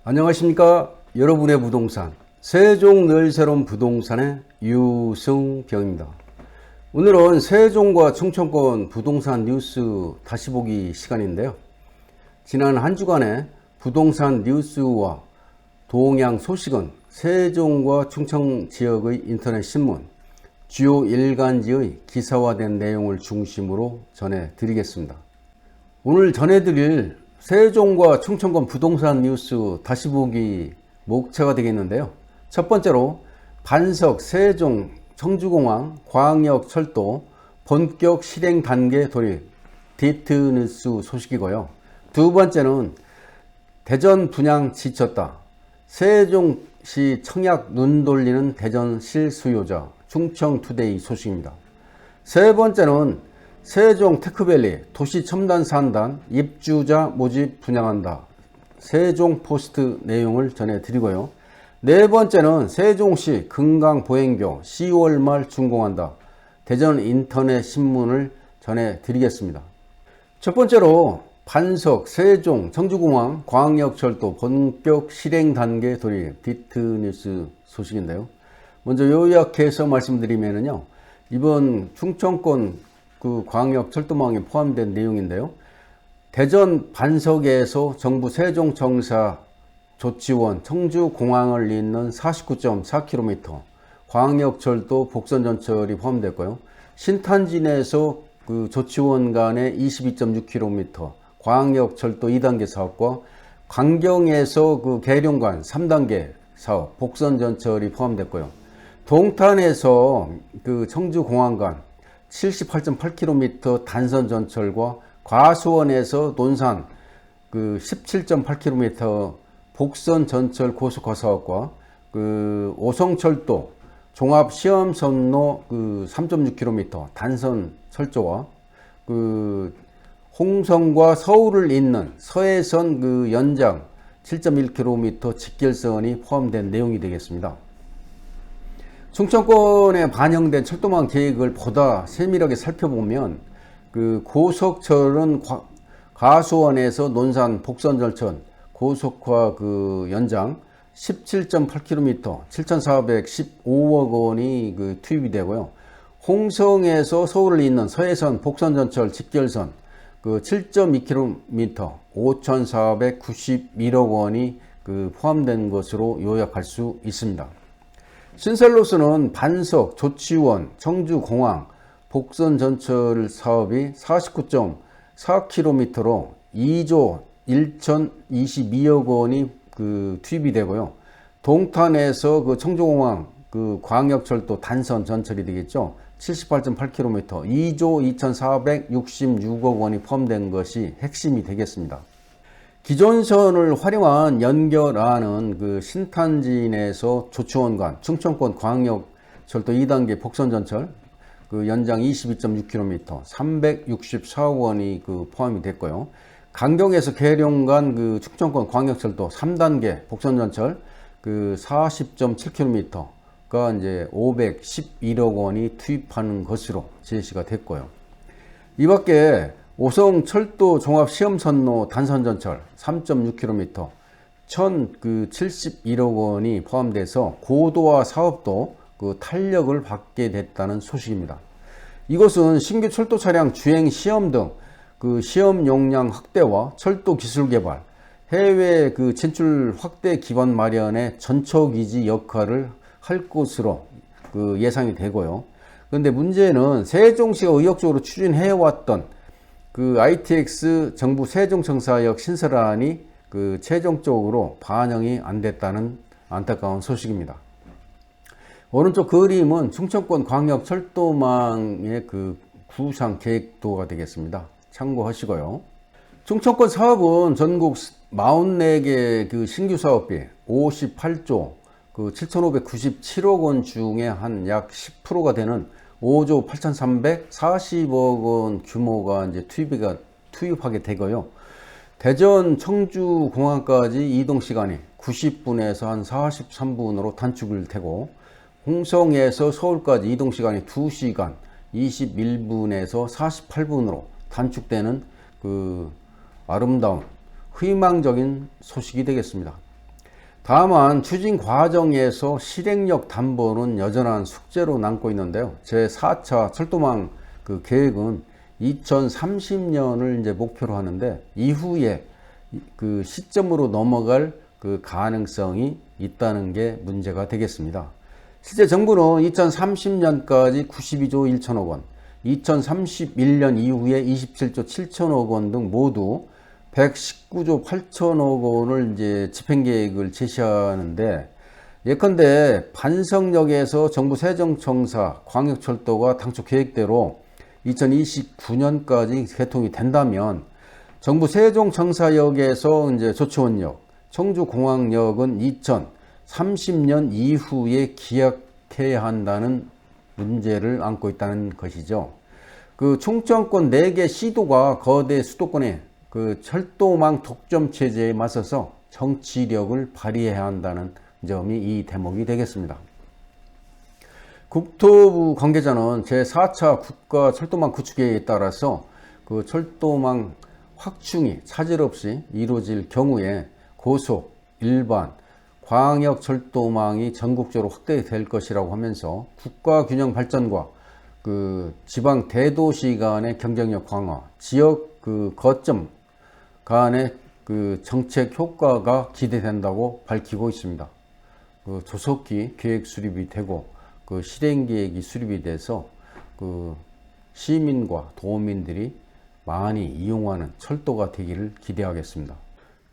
안녕하십니까. 여러분의 부동산 세종 늘 새로운 부동산의 유승병입니다. 오늘은 세종과 충청권 부동산 뉴스 다시 보기 시간인데요. 지난 한 주간의 부동산 뉴스와 동향 소식은 세종과 충청 지역의 인터넷 신문, 주요 일간지의 기사화된 내용을 중심으로 전해드리겠습니다. 오늘 전해드릴 세종과 충청권 부동산 뉴스 다시 보기 목차가 되겠는데요. 첫 번째로 반석 세종 청주공항 광역철도 본격 실행 단계 돌입 디트 뉴스 소식이고요. 두 번째는 대전 분양 지쳤다. 세종시 청약 눈 돌리는 대전 실수요자 충청투데이 소식입니다. 세 번째는 세종 테크밸리 도시 첨단 산단 입주자 모집 분양한다. 세종 포스트 내용을 전해드리고요. 네 번째는 세종시 금강 보행교 10월 말 준공한다. 대전 인터넷 신문을 전해드리겠습니다. 첫 번째로 반석 세종 청주공항 광역철도 본격 실행 단계 돌입 디트 뉴스 소식인데요. 먼저 요약해서 말씀드리면요. 이번 충청권 광역철도망에 포함된 내용인데요. 대전 반석에서 정부 세종청사 조치원 청주공항을 잇는 49.4km 광역철도 복선전철이 포함됐고요. 신탄진에서 조치원 간의 22.6km 광역철도 2단계 사업과 광경에서 계룡간 3단계 사업 복선전철이 포함됐고요. 동탄에서 청주공항 간 78.8km 단선전철과 과수원에서 논산 17.8km 복선전철 고속화 사업과 오성철도 종합시험선로 3.6km 단선 철조와 홍성과 서울을 잇는 서해선 연장 7.1km 직결선이 포함된 내용이 되겠습니다. 충청권에 반영된 철도망 계획을 보다 세밀하게 살펴보면 고속철은 가수원에서 논산 복선전철 고속화 연장 17.8km 7,415억 원이 투입이 되고요. 홍성에서 서울을 잇는 서해선 복선전철 직결선 7.2km 5,491억 원이 포함된 것으로 요약할 수 있습니다. 신설로서는 반석, 조치원, 청주공항, 복선전철 사업이 49.4km로 2조 1,022억 원이 투입이 되고요. 동탄에서 청주공항 광역철도 단선 전철이 되겠죠. 78.8km 2조 2,466억 원이 포함된 것이 핵심이 되겠습니다. 기존선을 활용한 연결하는 신탄진에서 조치원 간 충청권 광역철도 2단계 복선전철 연장 22.6km 364억 원이 포함이 됐고요. 강경에서 계룡 간 충청권 광역철도 3단계 복선전철 40.7km가 이제 511억 원이 투입하는 것으로 제시가 됐고요. 이 밖에 오성철도 종합시험선로 단선전철 3.6km 1,071억 원이 포함돼서 고도화 사업도 탄력을 받게 됐다는 소식입니다. 이것은 신규 철도 차량 주행 시험 등 시험 용량 확대와 철도 기술 개발, 해외 진출 확대 기반 마련의 전초기지 역할을 할 것으로 예상이 되고요. 그런데 문제는 세종시가 의욕적으로 추진해왔던 ITX 정부 세종청사역 신설안이 최종적으로 반영이 안 됐다는 안타까운 소식입니다. 오른쪽 그림은 충청권 광역철도망의 구상 계획도가 되겠습니다. 참고하시고요. 충청권 사업은 전국 44개 신규 사업비 58조 7,597억 원 중에 한 약 10%가 되는 5조 8,340억 원 규모가 이제 투입하게 되고요. 대전 청주 공항까지 이동 시간이 90분에서 한 43분으로 단축을 되고, 홍성에서 서울까지 이동 시간이 2시간 21분에서 48분으로 단축되는 아름다운 희망적인 소식이 되겠습니다. 다만 추진 과정에서 실행력 담보는 여전한 숙제로 남고 있는데요. 제4차 철도망 그 계획은 2030년을 이제 목표로 하는데 이후에 그 시점으로 넘어갈 그 가능성이 있다는 게 문제가 되겠습니다. 실제 정부는 2030년까지 92조 1천억 원, 2031년 이후에 27조 7천억 원 등 모두 119조 8천억 원을 이제 집행 계획을 제시하는데, 예컨대 반석역에서 정부 세종청사 광역철도가 당초 계획대로 2029년까지 개통이 된다면 정부 세종청사역에서 이제 조치원역, 청주공항역은 2030년 이후에 기약해야 한다는 문제를 안고 있다는 것이죠. 그 충청권 4개 시도가 거대 수도권의 그 철도망 독점 체제에 맞서서 정치력을 발휘해야 한다는 점이 이 대목이 되겠습니다. 국토부 관계자는 제4차 국가 철도망 구축계획에 따라서 그 철도망 확충이 차질 없이 이루어질 경우에 고속, 일반, 광역 철도망이 전국적으로 확대될 것이라고 하면서 국가 균형 발전과 그 지방 대도시 간의 경쟁력 강화, 지역 그 거점 간의 그 정책 효과가 기대된다고 밝히고 있습니다. 그 조속히 계획 수립이 되고 그 실행 계획이 수립이 돼서 그 시민과 도민들이 많이 이용하는 철도가 되기를 기대하겠습니다.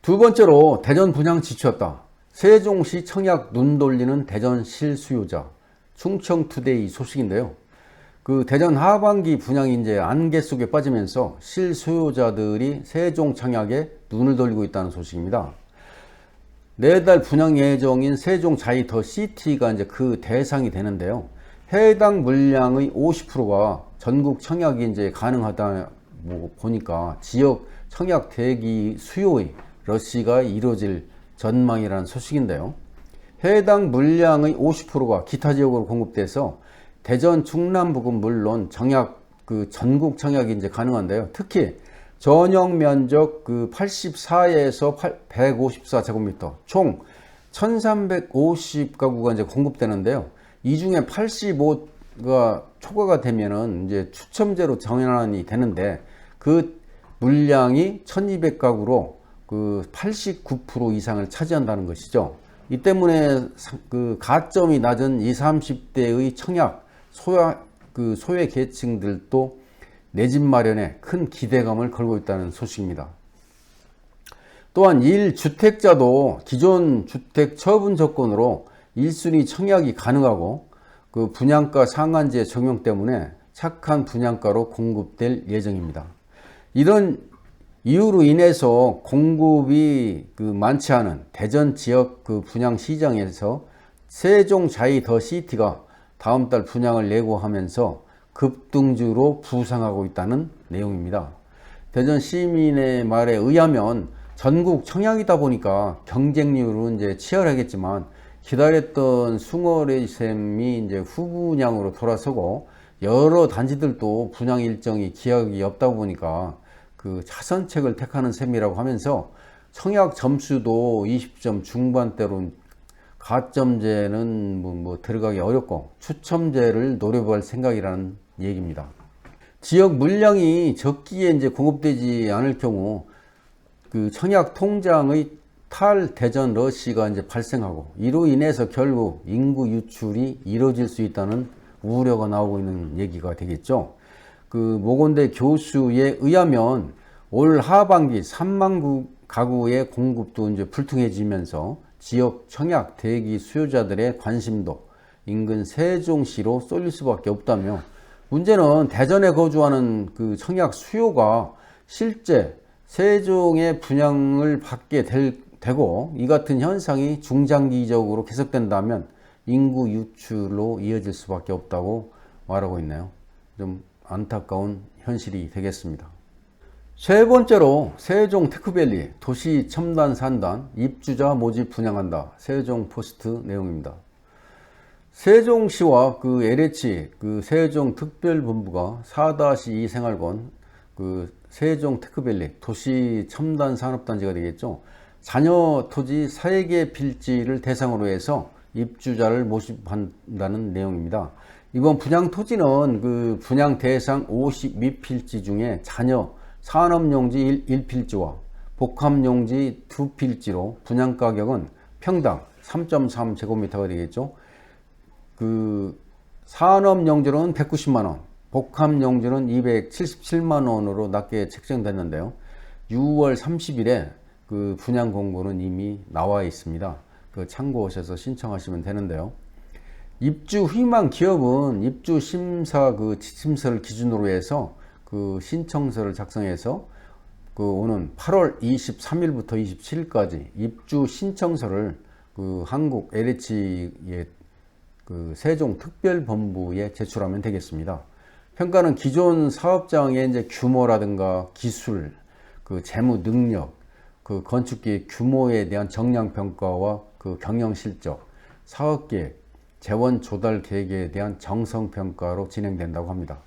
두 번째로 대전 분양 지추었다. 세종시 청약 눈 돌리는 대전 실수요자. 충청투데이 소식인데요. 그 대전 하반기 분양이 이제 안개 속에 빠지면서 실수요자들이 세종 청약에 눈을 돌리고 있다는 소식입니다. 내달 분양 예정인 세종 자이 더 시티가 이제 그 대상이 되는데요. 해당 물량의 50%가 전국 청약이 이제 가능하다 보니까 지역 청약 대기 수요의 러시가 이루어질 전망이라는 소식인데요. 해당 물량의 50%가 기타 지역으로 공급돼서 대전 충남 부근 물론 청약 그 전국 청약이 이제 가능한데요. 특히 전용 면적 그 84에서 154제곱미터 총 1350가구가 이제 공급되는데요. 이 중에 85가 초과가 되면은 이제 추첨제로 정연이 되는데 그 물량이 1200가구로 그 89% 이상을 차지한다는 것이죠. 이 때문에 그 가점이 낮은 20, 30대의 청약 소외 계층들도 내 집 마련에 큰 기대감을 걸고 있다는 소식입니다. 또한 1주택자도 기존 주택 처분 조건으로 1순위 청약이 가능하고 그 분양가 상한제 적용 때문에 착한 분양가로 공급될 예정입니다. 이런 이유로 인해서 공급이 그 많지 않은 대전 지역 그 분양 시장에서 세종 자이 더 시티가 다음 달 분양을 예고하면서 급등주로 부상하고 있다는 내용입니다. 대전 시민의 말에 의하면 전국 청약이다 보니까 경쟁률은 이제 치열하겠지만 기다렸던 숭어리 셈이 이제 후분양으로 돌아서고 여러 단지들도 분양 일정이 기약이 없다 보니까 그 차선책을 택하는 셈이라고 하면서 청약 점수도 20점 중반대로 가점제는 뭐 들어가기 어렵고 추첨제를 노려볼 생각이라는 얘기입니다. 지역 물량이 적기에 이제 공급되지 않을 경우 그 청약 통장의 탈대전 러시가 이제 발생하고 이로 인해서 결국 인구 유출이 이루어질 수 있다는 우려가 나오고 있는 얘기가 되겠죠. 그 모건대 교수에 의하면 올 하반기 3만 가구의 공급도 이제 불투해지면서 지역 청약 대기 수요자들의 관심도 인근 세종시로 쏠릴 수밖에 없다며, 문제는 대전에 거주하는 그 청약 수요가 실제 세종의 분양을 받게 되고 이 같은 현상이 중장기적으로 계속된다면 인구 유출로 이어질 수밖에 없다고 말하고 있네요. 좀 안타까운 현실이 되겠습니다. 세 번째로 세종 테크밸리 도시 첨단 산단 입주자 모집 분양한다. 세종 포스트 내용입니다. 세종시와 그 LH 그 세종 특별본부가 4-2 생활권 그 세종 테크밸리 도시 첨단 산업단지가 되겠죠. 잔여 토지 3개 필지를 대상으로 해서 입주자를 모집한다는 내용입니다. 이번 분양 토지는 그 분양 대상 52필지 중에 잔여 산업용지 1필지와 복합용지 2필지로 분양 가격은 평당 3.3제곱미터가 되겠죠. 그 산업용지로는 190만원, 복합용지는 277만원으로 낮게 책정됐는데요. 6월 30일에 그 분양 공고는 이미 나와 있습니다. 그 참고하셔서 신청하시면 되는데요. 입주 희망 기업은 입주 심사 그 지침서를 기준으로 해서 그 신청서를 작성해서 그 오는 8월 23일부터 27일까지 입주 신청서를 그 한국 LH의 그 세종특별본부에 제출하면 되겠습니다. 평가는 기존 사업장의 이제 규모라든가 기술, 그 재무 능력, 그 건축기 규모에 대한 정량 평가와 그 경영 실적, 사업 계획, 재원 조달 계획에 대한 정성 평가로 진행된다고 합니다.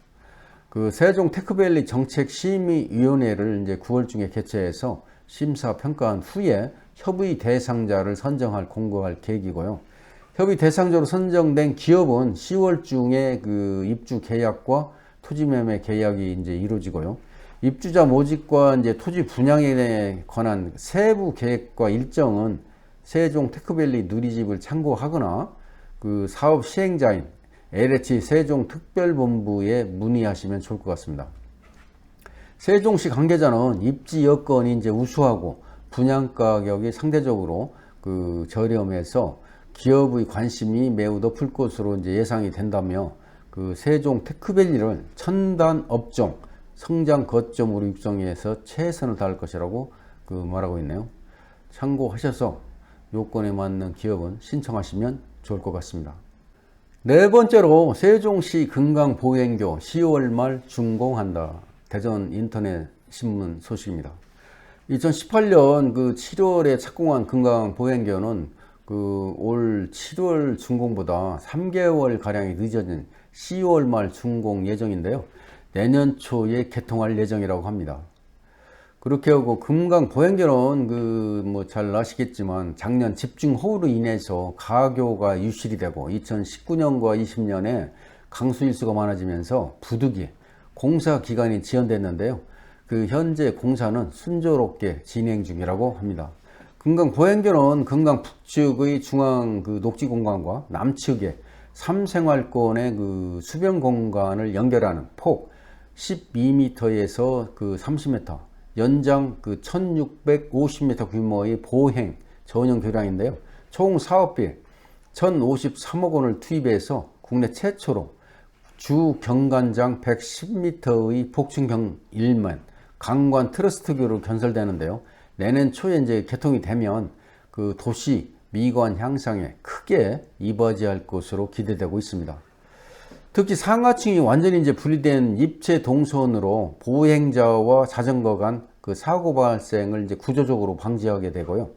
그 세종 테크밸리 정책 심의위원회를 이제 9월중에 개최해서 심사 평가한 후에 협의 대상자를 선정할 공고할 계획이고요. 협의 대상자로 선정된 기업은 10월 중에 그 입주 계약과 토지 매매 계약이 이제 이루어지고요. 입주자 모집과 이제 토지 분양에 관한 세부 계획과 일정은 세종 테크밸리 누리집을 참고하거나 그 사업 시행자인 LH 세종특별본부에 문의하시면 좋을 것 같습니다. 세종시 관계자는 입지 여건이 이제 우수하고 분양 가격이 상대적으로 그 저렴해서 기업의 관심이 매우 높을 것으로 이제 예상이 된다며 그 세종 테크밸리를 첨단 업종 성장 거점으로 육성해서 최선을 다할 것이라고 그 말하고 있네요. 참고하셔서 요건에 맞는 기업은 신청하시면 좋을 것 같습니다. 네 번째로 세종시 금강보행교 10월 말 준공한다. 대전 인터넷 신문 소식입니다. 2018년 그 7월에 착공한 금강보행교는 그 올 7월 준공보다 3개월 가량이 늦어진 10월 말 준공 예정인데요. 내년 초에 개통할 예정이라고 합니다. 그렇게 하고 금강보행교는 그 뭐 잘 아시겠지만 작년 집중호우로 인해서 가교가 유실이 되고 2019년과 20년에 강수 일수가 많아지면서 부득이 공사 기간이 지연됐는데요. 그 현재 공사는 순조롭게 진행 중이라고 합니다. 금강보행교는 금강 북측의 중앙 그 녹지 공간과 남측의 삼생활권의 그 수변 공간을 연결하는 폭 12m에서 그 30m, 연장 그 1650m 규모의 보행 전용 교량인데요. 총 사업비 1053억 원을 투입해서 국내 최초로 주 경관장 110m의 복층경 1만 강관 트러스트교로 건설되는데요. 내년 초에 이제 개통이 되면 그 도시 미관 향상에 크게 이바지할 것으로 기대되고 있습니다. 특히 상하층이 완전히 이제 분리된 입체 동선으로 보행자와 자전거 간 그 사고 발생을 이제 구조적으로 방지하게 되고요.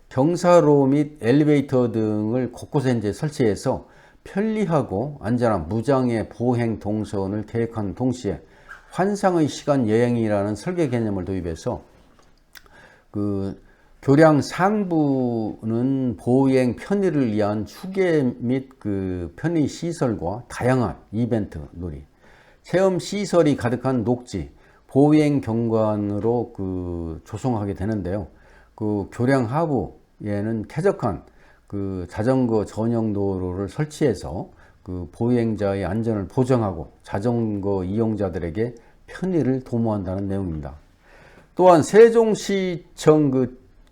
경사로 및 엘리베이터 등을 곳곳에 이제 설치해서 편리하고 안전한 무장애 보행 동선을 계획한 동시에 환상의 시간 여행이라는 설계 개념을 도입해서 그 교량 상부는 보행 편의를 위한 휴게 및 그 편의 시설과 다양한 이벤트 놀이, 체험 시설이 가득한 녹지, 보행 경관으로 그 조성하게 되는데요. 그 교량 하부에는 쾌적한 그 자전거 전용 도로를 설치해서 그 보행자의 안전을 보장하고 자전거 이용자들에게 편의를 도모한다는 내용입니다. 또한 세종시청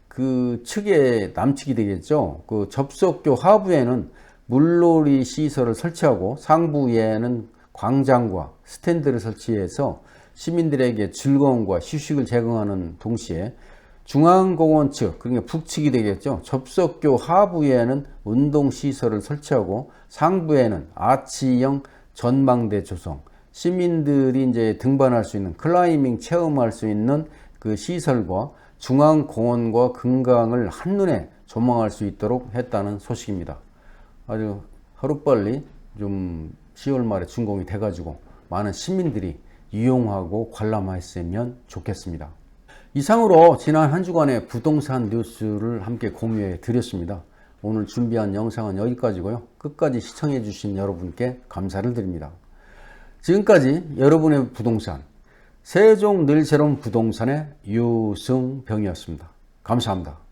그 측의 남측이 되겠죠. 그 접속교 하부에는 물놀이 시설을 설치하고 상부에는 광장과 스탠드를 설치해서 시민들에게 즐거움과 휴식을 제공하는 동시에 중앙공원 측, 그러니까 북측이 되겠죠. 접속교 하부에는 운동시설을 설치하고 상부에는 아치형 전망대 조성, 시민들이 이제 등반할 수 있는 클라이밍 체험할 수 있는 그 시설과 중앙공원과 금강을 한눈에 조망할 수 있도록 했다는 소식입니다. 아주 하루빨리 좀 10월 말에 준공이 돼가지고 많은 시민들이 이용하고 관람했으면 좋겠습니다. 이상으로 지난 한 주간의 부동산 뉴스를 함께 공유해 드렸습니다. 오늘 준비한 영상은 여기까지고요. 끝까지 시청해 주신 여러분께 감사를 드립니다. 지금까지 여러분의 부동산 세종 늘 새로운 부동산의 유승병이었습니다. 감사합니다.